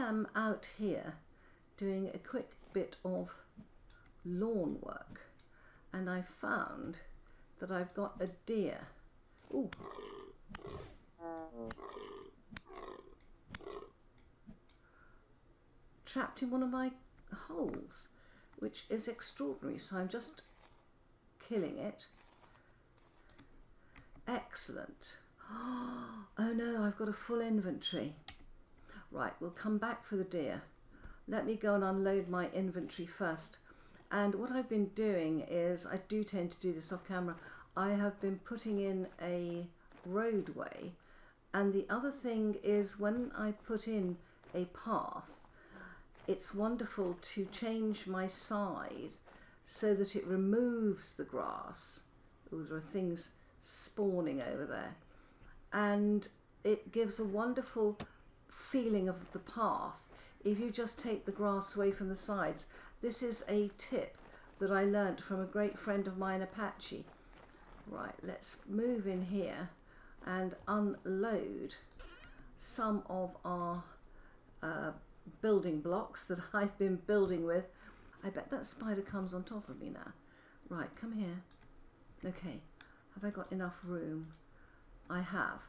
am out here doing a quick bit of lawn work, and I found that I've got a deer. Ooh. Trapped in one of my holes, which is extraordinary, so I'm just killing it. Excellent. Oh no, I've got a full inventory. Right, we'll come back for the deer. Let me go and unload my inventory first. And what I've been doing is, I do tend to do this off camera, I have been putting in a roadway, and the other thing is when I put in a path, it's wonderful to change my side so that it removes the grass. Oh, there are things spawning over there. And it gives a wonderful feeling of the path if you just take the grass away from the sides. This is a tip that I learnt from a great friend of mine, Apache. Right, let's move in here and unload some of our building blocks that I've been building with. I bet that spider comes on top of me now. Right, come here. Okay, have I got enough room? I have.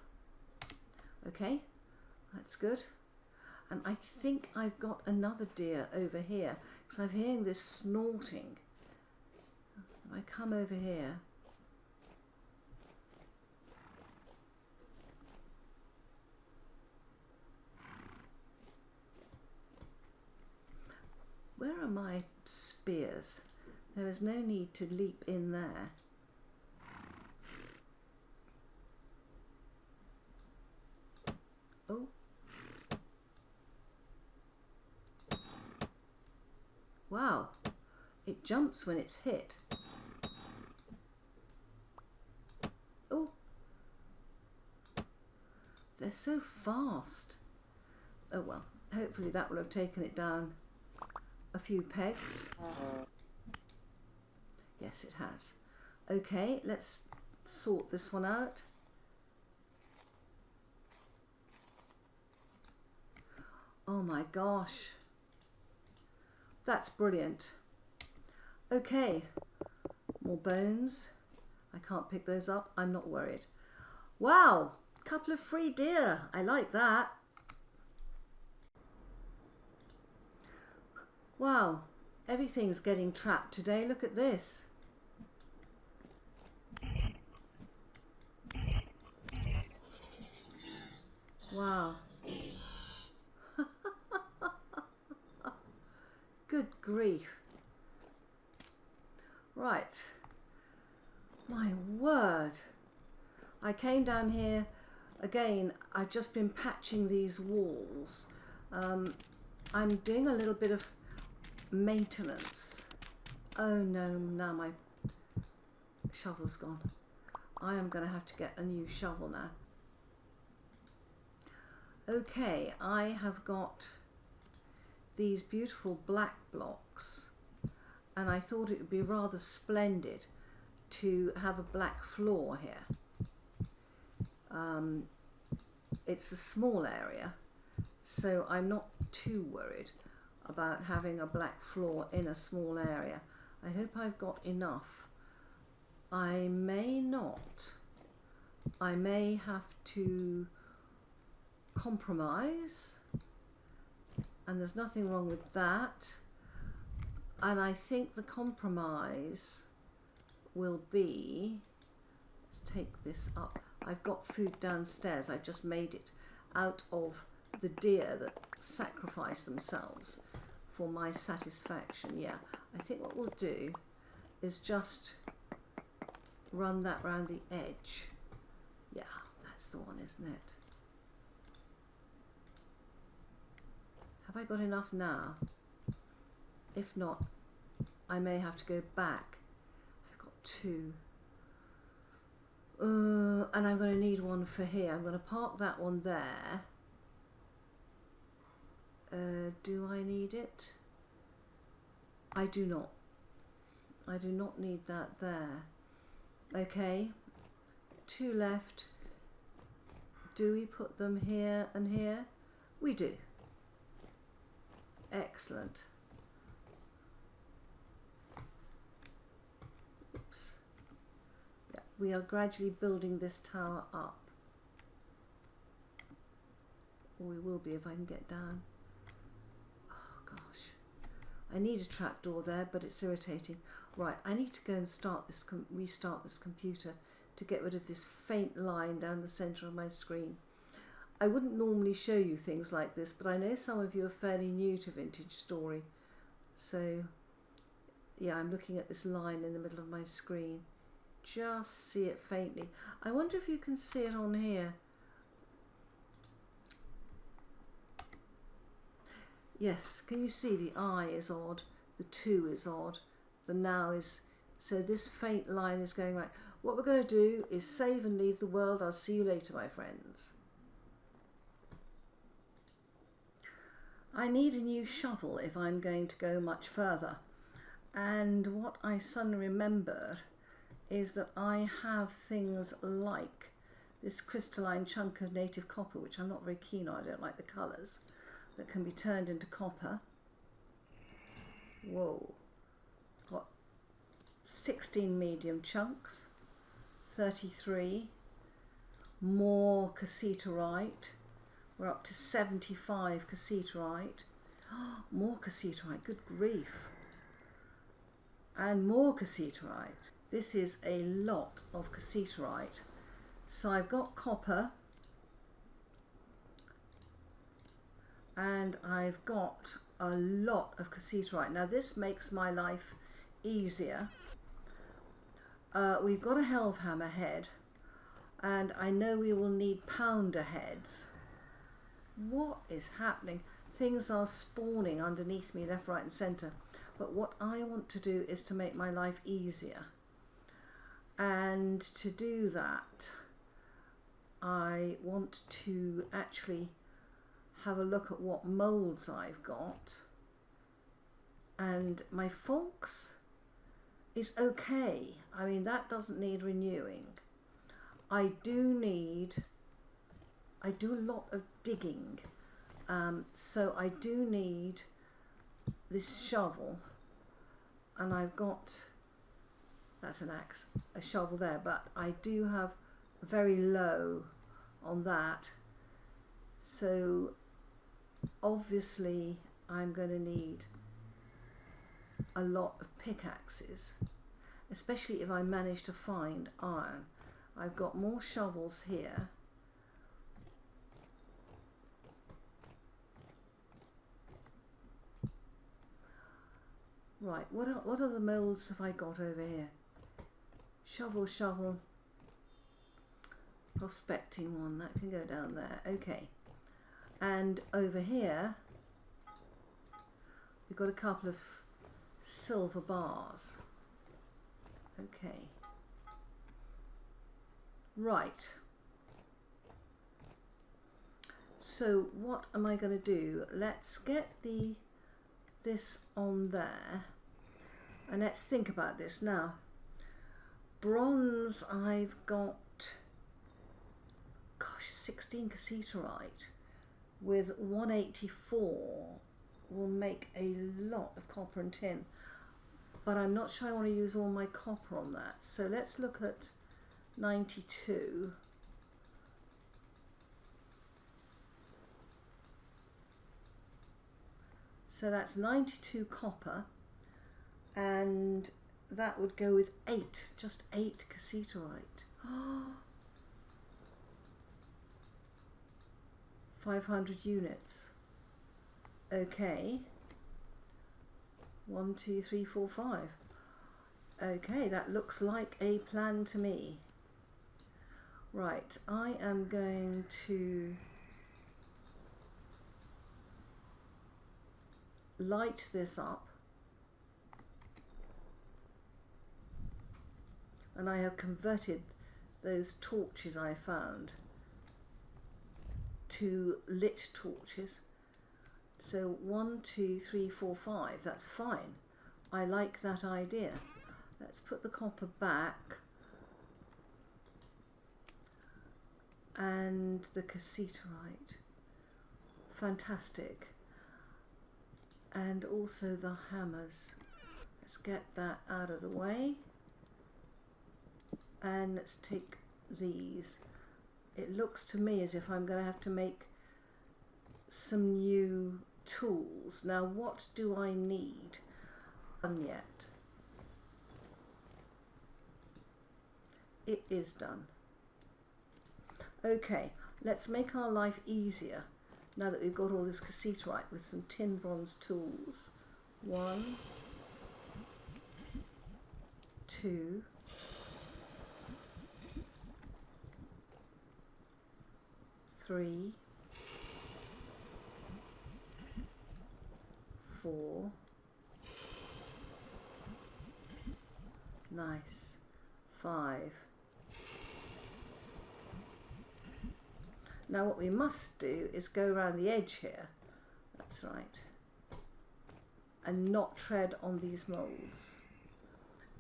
Okay, that's good. And I think I've got another deer over here, because I'm hearing this snorting. If I come over here, where are my spears? There is no need to leap in there. Oh. Wow, it jumps when it's hit. Oh, they're so fast. Oh well, hopefully that will have taken it down a few pegs. Yes, it has. Okay, let's sort this one out. Oh my gosh. That's brilliant. Okay, more bones. I can't pick those up. I'm not worried. Wow, couple of free deer. I like that. Wow, everything's getting trapped today. Look at this. Wow. Good grief. Right. My word. I came down here again. I've just been patching these walls. I'm doing a little bit of maintenance. Oh no, now my shovel's gone. I am going to have to get a new shovel now. Okay, I have got these beautiful black blocks, and I thought it would be rather splendid to have a black floor here. It's a small area, so I'm not too worried about having a black floor in a small area. I hope I've got enough. I may not. I may have to compromise, and there's nothing wrong with that. And I think the compromise will be, let's take this up. I've got food downstairs. I've just made it out of the deer that sacrifice themselves for my satisfaction. Yeah, I think what we'll do is just run that round the edge. Yeah, that's the one, isn't it? Have I got enough now? If not, I may have to go back. I've got two. And I'm going to need one for here. I'm going to park that one there. Do I need it? I do not. I do not need that there. Okay, two left. Do we put them here and here? We do. Excellent. Oops. Yeah, we are gradually building this tower up. Or we will be if I can get down. Oh gosh. I need a trapdoor there, but it's irritating. Right, I need to go and start this, restart this computer to get rid of this faint line down the centre of my screen. I wouldn't normally show you things like this, but I know some of you are fairly new to Vintage Story. So, yeah, I'm looking at this line in the middle of my screen. Just see it faintly. I wonder if you can see it on here. Yes, can you see the I is odd, the 2 is odd, the now is, so this faint line is going right. What we're going to do is save and leave the world. I'll see you later, my friends. I need a new shovel if I'm going to go much further. And what I suddenly remembered is that I have things like this crystalline chunk of native copper, which I'm not very keen on. I don't like the colours, that can be turned into copper. Whoa. Got 16 medium chunks, 33, more cassiterite. We're up to 75 cassiterite. Oh, more cassiterite, good grief. And more cassiterite. This is a lot of cassiterite. So I've got copper and I've got a lot of cassiterite. Now this makes my life easier. We've got a Helvhammer head and I know we will need pounder heads. What is happening? Things are spawning underneath me left, right and centre. But what I want to do is to make my life easier. And to do that, I want to actually have a look at what moulds I've got. And my Folks is okay. I mean, that doesn't need renewing. I do a lot of digging, so I do need this shovel, and I've got, that's an axe, a shovel there, but I do have very low on that, so obviously I'm going to need a lot of pickaxes, especially if I manage to find iron. I've got more shovels here. Right, what are the moulds have I got over here? Shovel, shovel, prospecting one, that can go down there, okay. And over here, we've got a couple of silver bars, okay. Right, so what am I going to do? Let's get this on there and let's think about this now. Bronze, I've got, gosh, 16 cassiterite with 184 will make a lot of copper and tin, but I'm not sure I want to use all my copper on that, so let's look at 92. So that's 92 copper, and that would go with 8, just 8 cassiterite. 500 units. Okay. 1, 2, 3, 4, 5. Okay, that looks like a plan to me. Right, I am going to light this up, and I have converted those torches I found to lit torches. So 1, 2, 3, 4, 5, that's fine. I like that idea. Let's put the copper back and the cassiterite. Fantastic. and also the hammers. Let's get that out of the way, and let's take these. It looks to me as if I'm going to have to make some new tools. Now, what do I need? Done yet? It is done. Okay, let's make our life easier now that we've got all this cassiterite with some tin bronze tools. 1, 2, 3, 4. Nice. 5. Now what we must do is go around the edge here, that's right, and not tread on these moulds.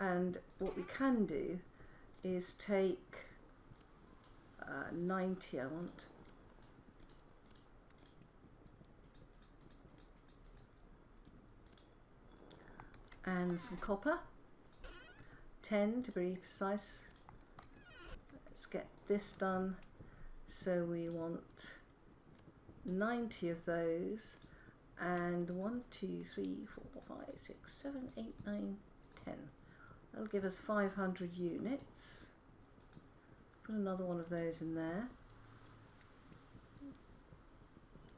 And what we can do is take 90, I want, and some copper, 10 to be precise. Let's get this done. So we want 90 of those, and 1, 2, 3, 4, 5, 6, 7, 8, 9, 10. That'll give us 500 units. Put another one of those in there.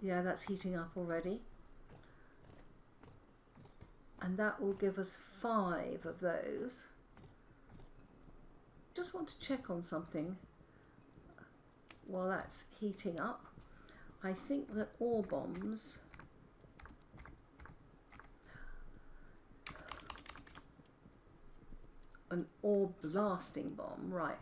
Yeah, that's heating up already. And that will give us 5 of those. Just want to check on something while that's heating up. I think that ore bombs an ore blasting bomb, right.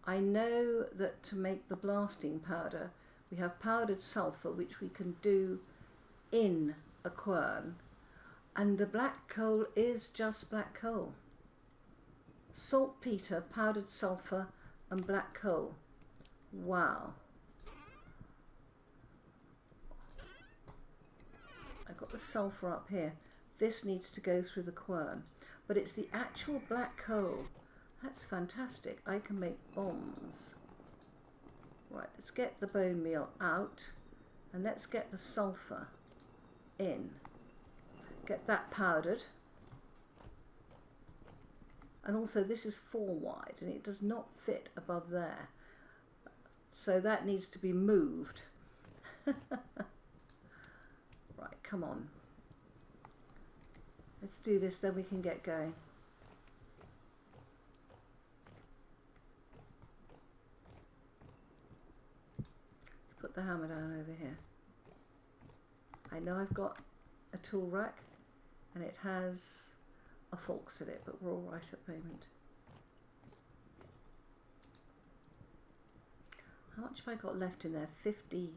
I know that to make the blasting powder we have powdered sulfur, which we can do in a quern, and the black coal is just black coal. Saltpeter, powdered sulfur and black coal. Wow. I've got the sulfur up here. This needs to go through the quern, but it's the actual black coal. That's fantastic. I can make bombs. Right, let's get the bone meal out and let's get the sulfur in. Get that powdered. And also this is 4 wide and it does not fit above there. So that needs to be moved. Right, come on. Let's do this, then we can get going. Let's put the hammer down over here. I know I've got a tool rack and it has a forks in it, but we're all right at the moment. How much have I got left in there? 50.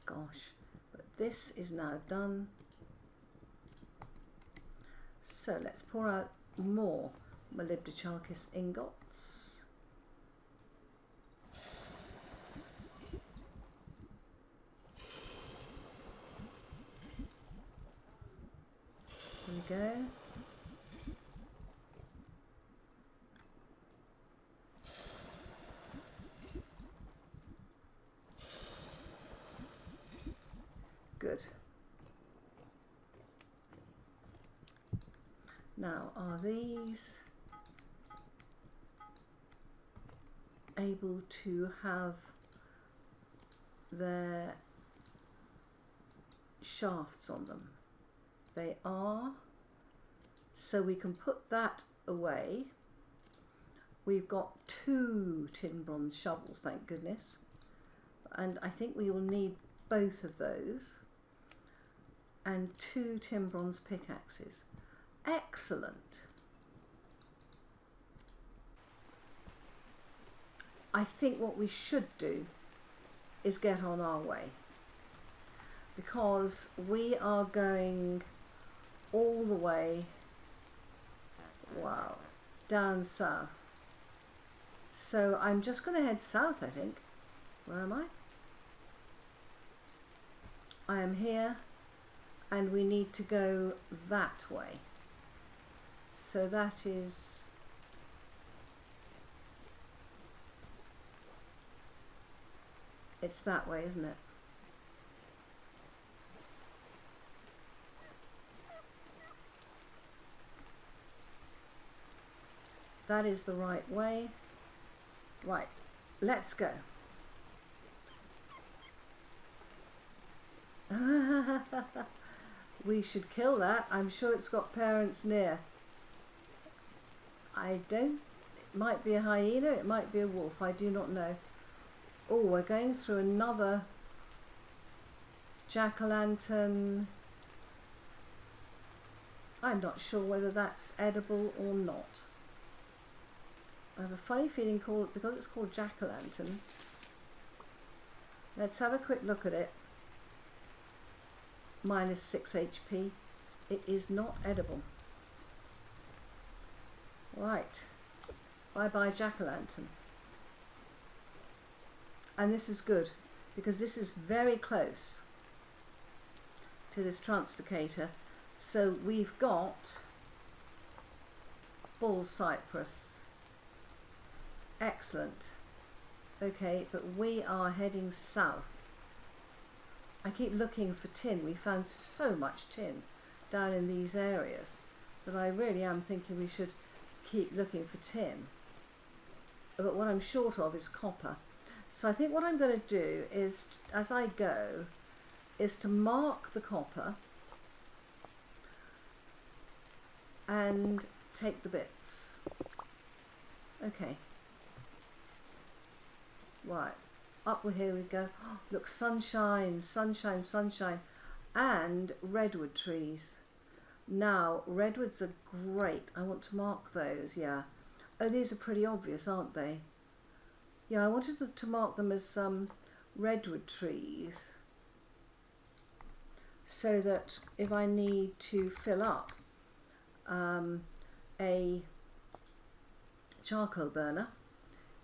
Gosh. But this is now done. So let's pour out more molybdechalcus ingots. There we go. Good. Now, are these able to have their shafts on them? They are. So we can put that away. We've got 2 tin bronze shovels, thank goodness. And I think we will need both of those. And 2 tin bronze pickaxes. Excellent. I think what we should do is get on our way, because we are going all the way, wow, down south. So I'm just going to head south, I think. Where am I? I am here, and we need to go that way. So that is, it's that way, isn't it? That is the right way. Right, let's go. We should kill that. I'm sure it's got parents near. I don't, it might be a hyena, it might be a wolf, I do not know. Oh, we're going through another jack-o'-lantern. I'm not sure whether that's edible or not. I have a funny feeling because it's called jack-o'-lantern. Let's have a quick look at it. Minus 6 HP. It is not edible. Right. Bye-bye jack-o'-lantern. And this is good because this is very close to this translocator. So we've got bull cypress. Excellent. Okay, but we are heading south. I keep looking for tin. We found so much tin down in these areas that I really am thinking we should keep looking for tin. But what I'm short of is copper. So I think what I'm going to do is, as I go, is to mark the copper and take the bits. Okay. Right, up here we go. Oh, look, sunshine, sunshine, sunshine, and redwood trees. Now, redwoods are great. I want to mark those, yeah. Oh, these are pretty obvious, aren't they? Yeah, I wanted to mark them as redwood trees so that if I need to fill up a charcoal burner,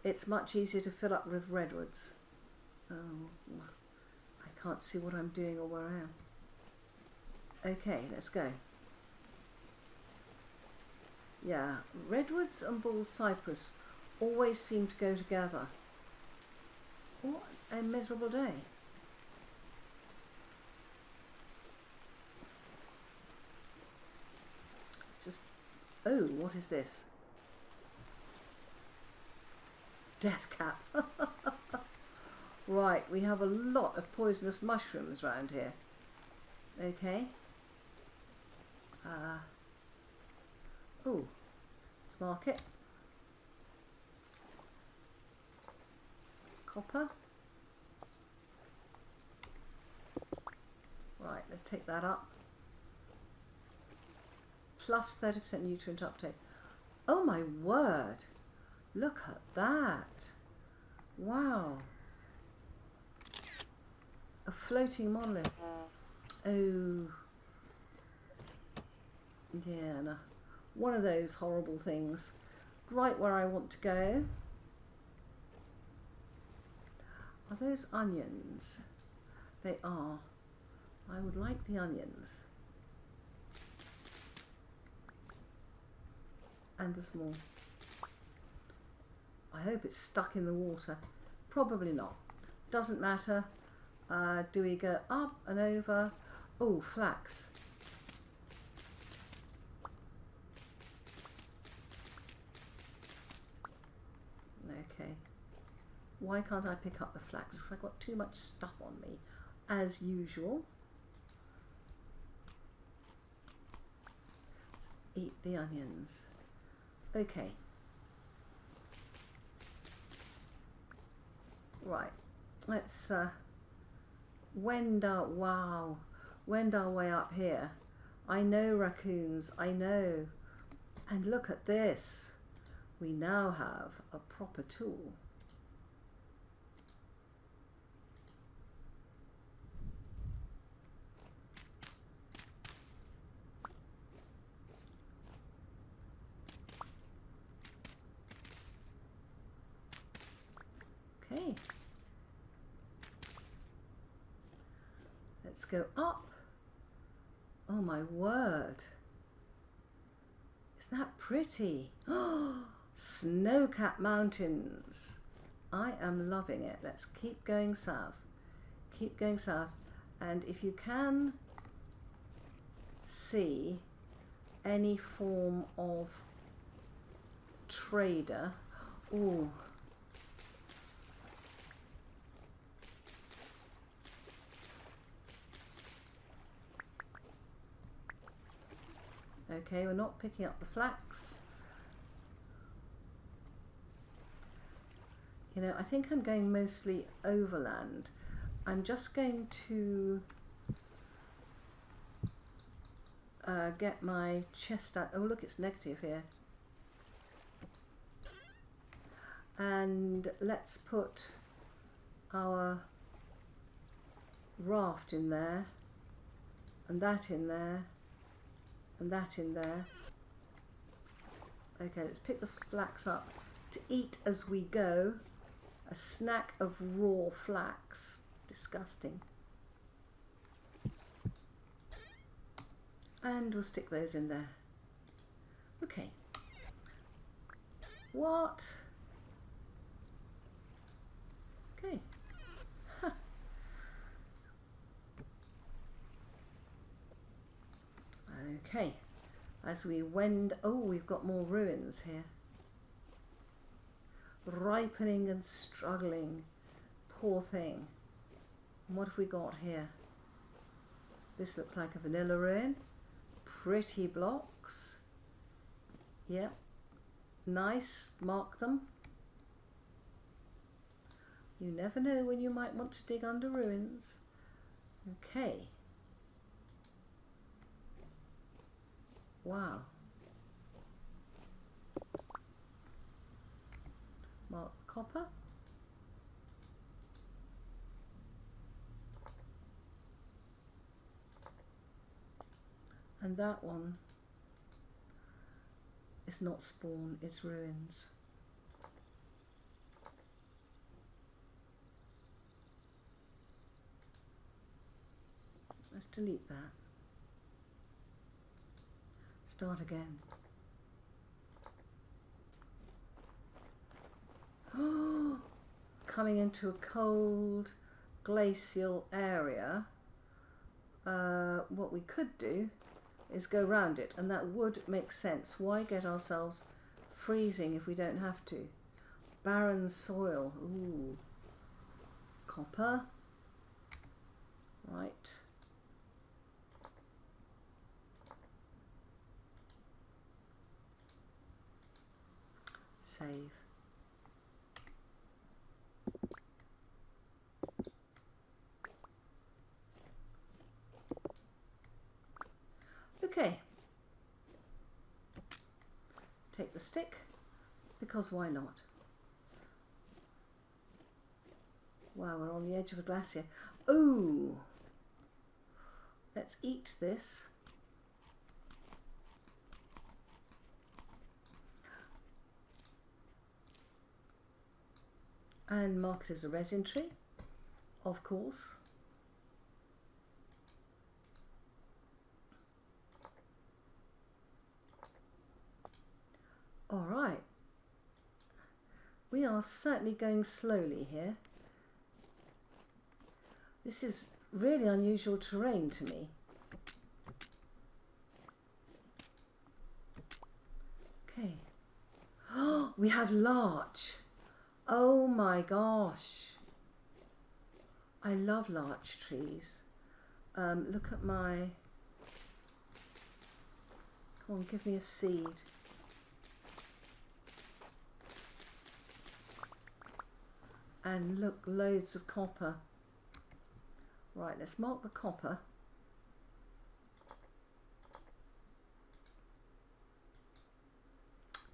it's much easier to fill up with redwoods. Oh, I can't see what I'm doing or where I am. Okay, let's go. Yeah, redwoods and bull cypress always seem to go together. What a miserable day. Just, oh, what is this? Death cap. Right, we have a lot of poisonous mushrooms around here. Okay. Oh, let's mark it. Copper. Right, let's take that up. Plus 30% nutrient uptake. Oh my word. Look at that. Wow. A floating monolith. Oh. Yeah, no. One of those horrible things. Right where I want to go. Are those onions? They are. I would like the onions. And the small. I hope it's stuck in the water. Probably not. Doesn't matter. Do we go up and over? Oh, flax. Okay. Why can't I pick up the flax? Because I've got too much stuff on me, as usual. Let's eat the onions. Okay. Right, let's wend our way up here. I know raccoons, I know. And look at this. We now have a proper tool. Okay. Let's go up Oh my word. Isn't that pretty? Oh, snow-capped mountains. I am loving it. Let's keep going south. Keep going south. And if you can see any form of trader. Ooh. Okay, we're not picking up the flax. You know, I think I'm going mostly overland. I'm just going to get my chest out. Oh, look, it's negative here. And let's put our raft in there, and that in there, and that in there. Okay, let's pick the flax up to eat as we go. A snack of raw flax. Disgusting. And we'll stick those in there. Okay. What? Okay. Huh. Okay. As we wend, oh, we've got more ruins here. Ripening and struggling. Poor thing. And what have we got here? This looks like a vanilla ruin. Pretty blocks. Yep. Nice. Mark them. You never know when you might want to dig under ruins. Okay. Wow. Mark copper. And that one is not spawn, it's ruins. Let's delete that. Start again. Oh, coming into a cold glacial area. What we could do is go round it, and that would make sense. Why get ourselves freezing if we don't have to? Barren soil. Ooh. Copper. Right. Save. Okay. Take the stick, because why not? Wow, we're on the edge of a glacier. Ooh! Let's eat this. And mark it as a resin tree, of course. All right. We are certainly going slowly here. This is really unusual terrain to me. Okay. Oh, we have larch. Oh my gosh. I love larch trees. Look at my... Come on, give me a seed. And look, loads of copper. Right, let's mark the copper.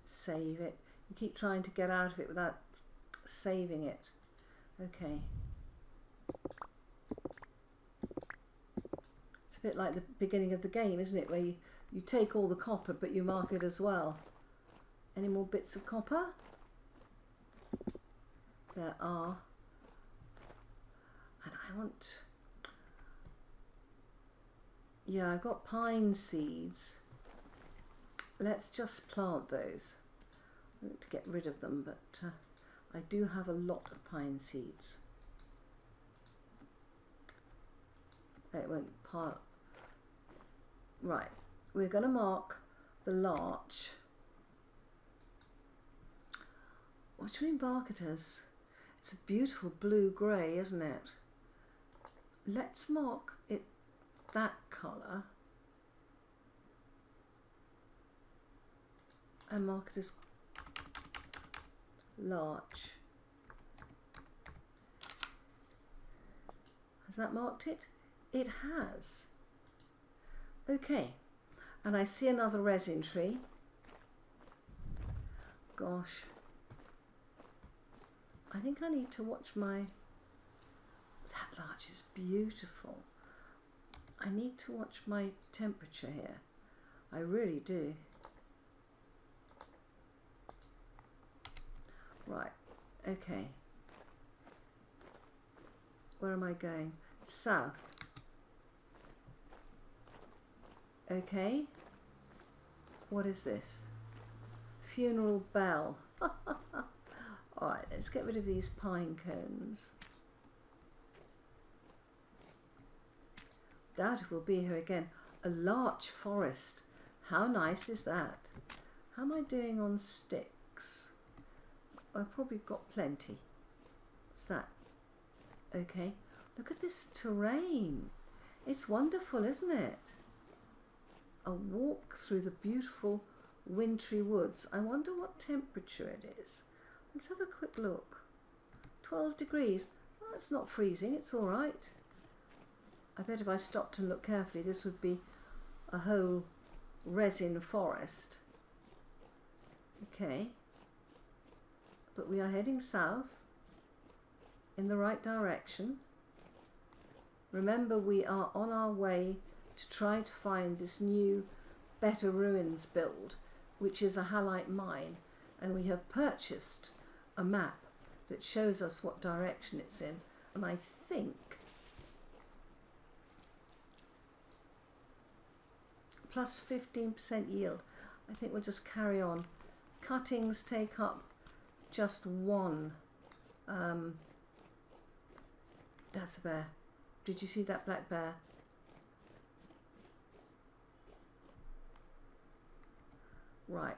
Save it. You keep trying to get out of it without saving it. Okay. It's a bit like the beginning of the game, isn't it? Where you take all the copper, but you mark it as well. Any more bits of copper? There are. And I want... Yeah, I've got pine seeds. Let's just plant those. I need to get rid of them, but I do have a lot of pine seeds. It won't pile. Right, we're going to mark the larch. What should we mark it as? It's a beautiful blue-grey, isn't it? Let's mark it that colour and mark it as larch. Has that marked it? It has. Okay, and I see another resin tree. Gosh, I think I need to watch my... That larch is beautiful. I need to watch my temperature here. I really do. Right, okay. Where am I going? South. Okay. What is this? Funeral bell. Alright, let's get rid of these pine cones. Doubt if we'll be here again. A larch forest. How nice is that? How am I doing on sticks? I've probably got plenty. What's that? Okay. Look at this terrain. It's wonderful, isn't it? A walk through the beautiful wintry woods. I wonder what temperature it is. Let's have a quick look. 12 degrees. Oh, it's not freezing. It's all right. I bet if I stopped and looked carefully, this would be a whole resin forest. Okay. But we are heading south in the right direction. Remember, we are on our way to try to find this new Better Ruins build, which is a halite mine, and we have purchased a map that shows us what direction it's in, and I think plus 15% yield. I think we'll just carry on. Cuttings take up just one. That's a bear. Did you see that black bear? Right.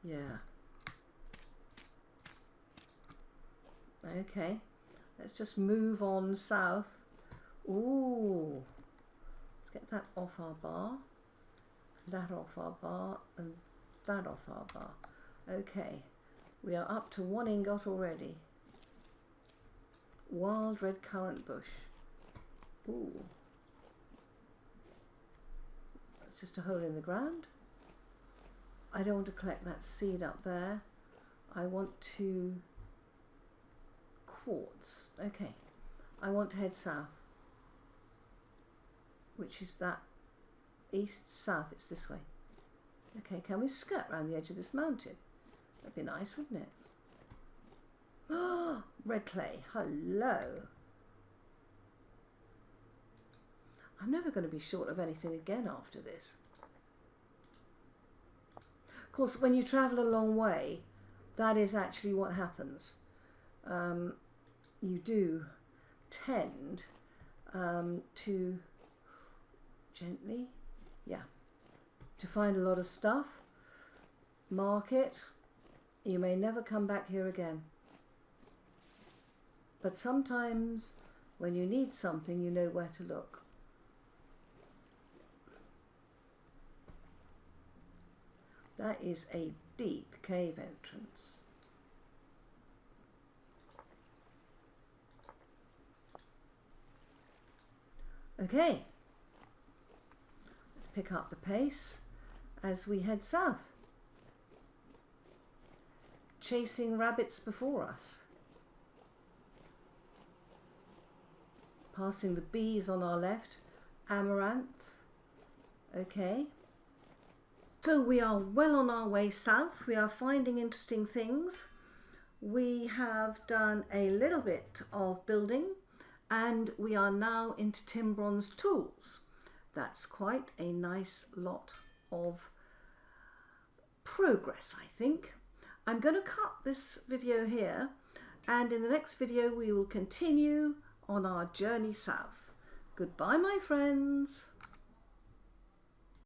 Yeah. Okay. Let's just move on south. Ooh. Let's get that off our bar. That off our bar. And that off our bar. Okay. We are up to one ingot already. Wild red currant bush. Ooh. That's just a hole in the ground. I don't want to collect that seed up there. I want to... quartz. Okay. I want to head south. Which is that east, south. It's this way. Okay, can we skirt around the edge of this mountain? That'd be nice, wouldn't it? Oh, red clay. Hello. I'm never going to be short of anything again after this. Of course, when you travel a long way, that is actually what happens. You do tend to gently, yeah, to find a lot of stuff, mark it. You may never come back here again. But sometimes when you need something, you know where to look. That is a deep cave entrance. Okay, let's pick up the pace as we head south, chasing rabbits before us, passing the bees on our left, amaranth. Okay, so we are well on our way south. We are finding interesting things. we have done a little bit of building and we are now into Timbron's tools. That's quite a nice lot of progress, I think. I'm going to cut this video here, and in the next video we will continue on our journey south. Goodbye, my friends.